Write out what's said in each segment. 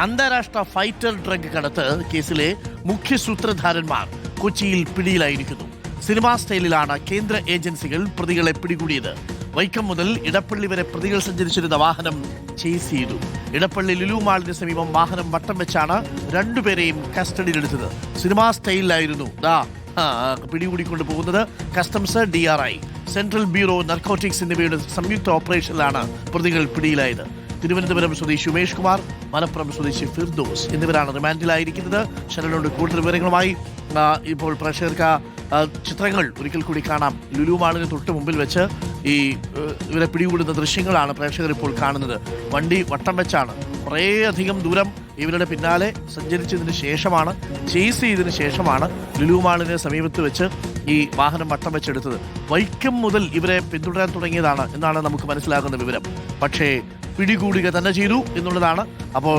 അന്താരാഷ്ട്ര fighter drug കടത്ത് കേസിലെ മുഖ്യ സൂത്രധാരന്മാർ കൊച്ചിയിൽ പിടിയിലായിരിക്കുന്നു. സിനിമാ സ്റ്റൈലിലാണ് കേന്ദ്ര ഏജൻസികൾ പ്രതികളെ പിടികൂടിയത്. വൈക്കം മുതൽ ഇടപ്പള്ളി വരെ പ്രതികൾ സഞ്ചരിച്ചിരുന്ന വാഹനം ചേസ് ചെയ്തു. ഇടപ്പള്ളി ലുലു മാളിന് സമീപം വാഹനം വട്ടം വെച്ചാണ് രണ്ടുപേരെയും കസ്റ്റഡിയിലെടുത്തത്. സിനിമാ സ്റ്റൈലിലായിരുന്നു പിടികൂടിക്കൊണ്ട് പോകുന്നത്. Customs, DRI, central bureau narcotics എന്നിവയുടെ സംയുക്ത ഓപ്പറേഷനിലാണ് പ്രതികൾ പിടിയിലായത്. തിരുവനന്തപുരം സ്വദേശി ഉമേഷ് കുമാർ, മലപ്പുറം സ്വദേശി ഫിർദോസ് എന്നിവരാണ് റിമാൻഡിലായിരിക്കുന്നത്. ശരണോട് കൂടുതൽ വിവരങ്ങളുമായി ഇപ്പോൾ പ്രേക്ഷകർക്ക് ചിത്രങ്ങൾ ഒരിക്കൽ കൂടി കാണാം. ലുലു മാളിന് തൊട്ട് മുമ്പിൽ വെച്ച് ഇവരെ പിടികൂടുന്ന ദൃശ്യങ്ങളാണ് പ്രേക്ഷകർ ഇപ്പോൾ കാണുന്നത്. വണ്ടി വട്ടം വെച്ചാണ് കുറേയധികം ദൂരം ഇവരുടെ പിന്നാലെ സഞ്ചരിച്ചതിന് ശേഷമാണ്, ചേസ് ചെയ്തതിന് ശേഷമാണ് ലുലു മാളിന് സമീപത്ത് വെച്ച് ഈ വാഹനം വട്ടം വെച്ചെടുത്തത്. വൈക്കം മുതൽ ഇവരെ പിന്തുടരാൻ തുടങ്ങിയതാണ് എന്നാണ് നമുക്ക് മനസ്സിലാകുന്ന വിവരം. പക്ഷേ പിടികൂടുക തന്നെ ചെയ്തു എന്നുള്ളതാണ്. അപ്പോൾ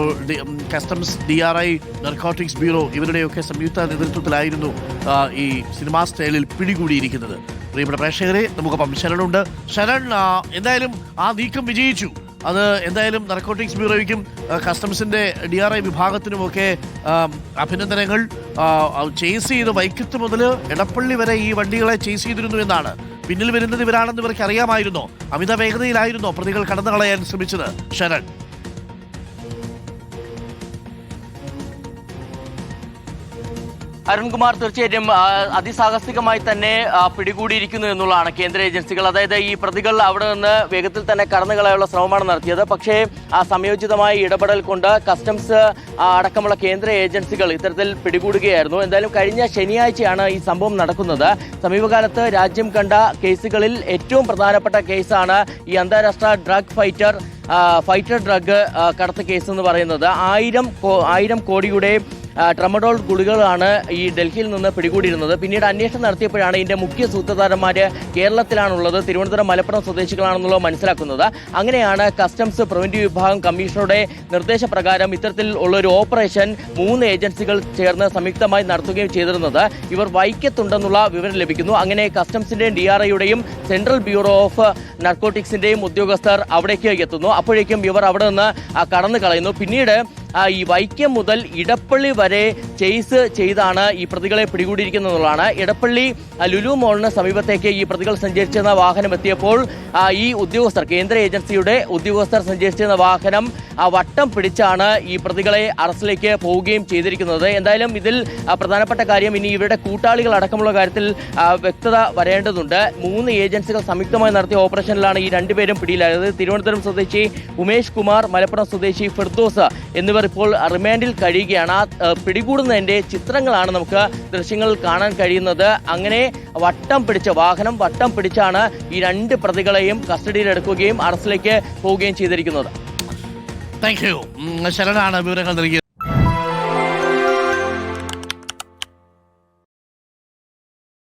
കസ്റ്റംസ്, DRI, നർക്കോട്ടിക്സ് ബ്യൂറോ ഇവരുടെയൊക്കെ സംയുക്ത നേതൃത്വത്തിലായിരുന്നു ഈ സിനിമാ സ്റ്റൈലിൽ പിടികൂടിയിരിക്കുന്നത്. പ്രിയപ്പെട്ട പ്രേക്ഷകരെ, നമുക്കൊപ്പം ശരണുണ്ട്. ശരൺ, എന്തായാലും ആ നീക്കം വിജയിച്ചു. അത് എന്തായാലും നർക്കോട്ടിക്സ് ബ്യൂറോയ്ക്കും കസ്റ്റംസിന്റെ DRI വിഭാഗത്തിനുമൊക്കെ അഭിനന്ദനങ്ങൾ. ചേസ് ചെയ്ത് വൈക്കത്ത് മുതൽ എടപ്പള്ളി വരെ ഈ വണ്ടികളെ ചേസ് ചെയ്തിരുന്നു എന്നാണ്. പിന്നിൽ വരുന്നത് ഇവരാണെന്ന് ഇവർക്ക് അറിയാമായിരുന്നോ? അമിത വേഗതയിലായിരുന്നോ പ്രതികൾ കടന്നു കളയാൻ ശ്രമിച്ചത്? ശരൺ, അരുൺകുമാർ, തീർച്ചയായിട്ടും അതിസാഹസികമായി തന്നെ പിടികൂടിയിരിക്കുന്നു എന്നുള്ളതാണ് കേന്ദ്ര ഏജൻസികൾ. അതായത് ഈ പ്രതികൾ അവിടെ നിന്ന് വേഗത്തിൽ തന്നെ കടന്നു കളയാനുള്ള ശ്രമമാണ് നടത്തിയത്. പക്ഷേ സംയോജിതമായ ഇടപെടൽ കൊണ്ട് കസ്റ്റംസ് അടക്കമുള്ള കേന്ദ്ര ഏജൻസികൾ ഇത്തരത്തിൽ പിടികൂടുകയായിരുന്നു. എന്തായാലും കഴിഞ്ഞ ശനിയാഴ്ചയാണ് ഈ സംഭവം നടക്കുന്നത്. സമീപകാലത്ത് രാജ്യം കണ്ട കേസുകളിൽ ഏറ്റവും പ്രധാനപ്പെട്ട കേസാണ് ഈ അന്താരാഷ്ട്ര ഫൈറ്റർ ഡ്രഗ് കടത്ത് കേസ് എന്ന് പറയുന്നത്. 1000 കോടിയുടെ ട്രമഡോൾ ഗുളികകളാണ് ഈ ഡൽഹിയിൽ നിന്ന് പിടികൂടിയിരുന്നത്. പിന്നീട് അന്വേഷണം നടത്തിയപ്പോഴാണ് ഇതിന്റെ മുഖ്യ സൂത്രധാരന്മാര് കേരളത്തിലാണുള്ളത്, തിരുവനന്തപുരം, മലപ്പുറം സ്വദേശികളാണെന്നുള്ളത് മനസ്സിലാക്കുന്നത്. അങ്ങനെയാണ് കസ്റ്റംസ് പ്രിവന്റീവ് വിഭാഗം കമ്മീഷണറുടെ നിർദ്ദേശപ്രകാരം ഇത്തരത്തിൽ ഉള്ളൊരു ഓപ്പറേഷൻ 3 ഏജൻസികൾ ചേർന്ന് സംയുക്തമായി നടത്തുകയും ചെയ്തിരുന്നത്. ഇവർ വൈക്കത്തുണ്ടെന്നുള്ള വിവരം ലഭിക്കുന്നു. അങ്ങനെ കസ്റ്റംസിന്റെയും DRIയുടെയും സെൻട്രൽ ബ്യൂറോ ഓഫ് നർക്കോട്ടിക്സിന്റെയും ഉദ്യോഗസ്ഥർ അവിടേക്ക് എത്തുന്നു. അപ്പോഴേക്കും ഇവർ അവിടെ നിന്ന് കടന്നു കളയുന്നു. പിന്നീട് ഈ വൈക്കം മുതൽ ഇടപ്പള്ളി വരെ ചേസ് ചെയ്താണ് ഈ പ്രതികളെ പിടികൂടിയിരിക്കുന്നതാണ്. ഇടപ്പള്ളി ലുലു മോളിന് സമീപത്തേക്ക് ഈ പ്രതികൾ സഞ്ചരിച്ചിരുന്ന വാഹനം എത്തിയപ്പോൾ ഈ ഉദ്യോഗസ്ഥർ, കേന്ദ്ര ഏജൻസിയുടെ ഉദ്യോഗസ്ഥർ സഞ്ചരിച്ചിരുന്ന വാഹനം വട്ടം പിടിച്ചാണ് ഈ പ്രതികളെ അറസ്റ്റിലേക്ക് പോവുകയും ചെയ്തിരിക്കുന്നത്. എന്തായാലും ഇതിൽ പ്രധാനപ്പെട്ട കാര്യം, ഇനി ഇവരുടെ കൂട്ടാളികൾ അടക്കമുള്ള കാര്യത്തിൽ വ്യക്തത വരേണ്ടതുണ്ട്. 3 ഏജൻസികൾ സംയുക്തമായി നടത്തിയ ഓപ്പറേഷനിലാണ് ഈ 2 പേരും പിടിയിലായത്. തിരുവനന്തപുരം സ്വദേശി ഉമേഷ് കുമാർ, മലപ്പുറം സ്വദേശി ഫിർദോസ് എന്നിവർ ഇപ്പോൾ റിമാൻഡിൽ കഴിയുകയാണ്. പിടികൂടുന്നതിന്റെ ചിത്രങ്ങളാണ് നമുക്ക് ദൃശ്യങ്ങളിൽ കാണാൻ കഴിയുന്നത്. അങ്ങനെ വാഹനം വട്ടം പിടിച്ചാണ് ഈ 2 പ്രതികളെയും കസ്റ്റഡിയിലെടുക്കുകയും അറസ്റ്റിലേക്ക് പോവുകയും ചെയ്തിരിക്കുന്നത്. Thank you. ശരണാണ് വിവരങ്ങൾ നൽകിയത്.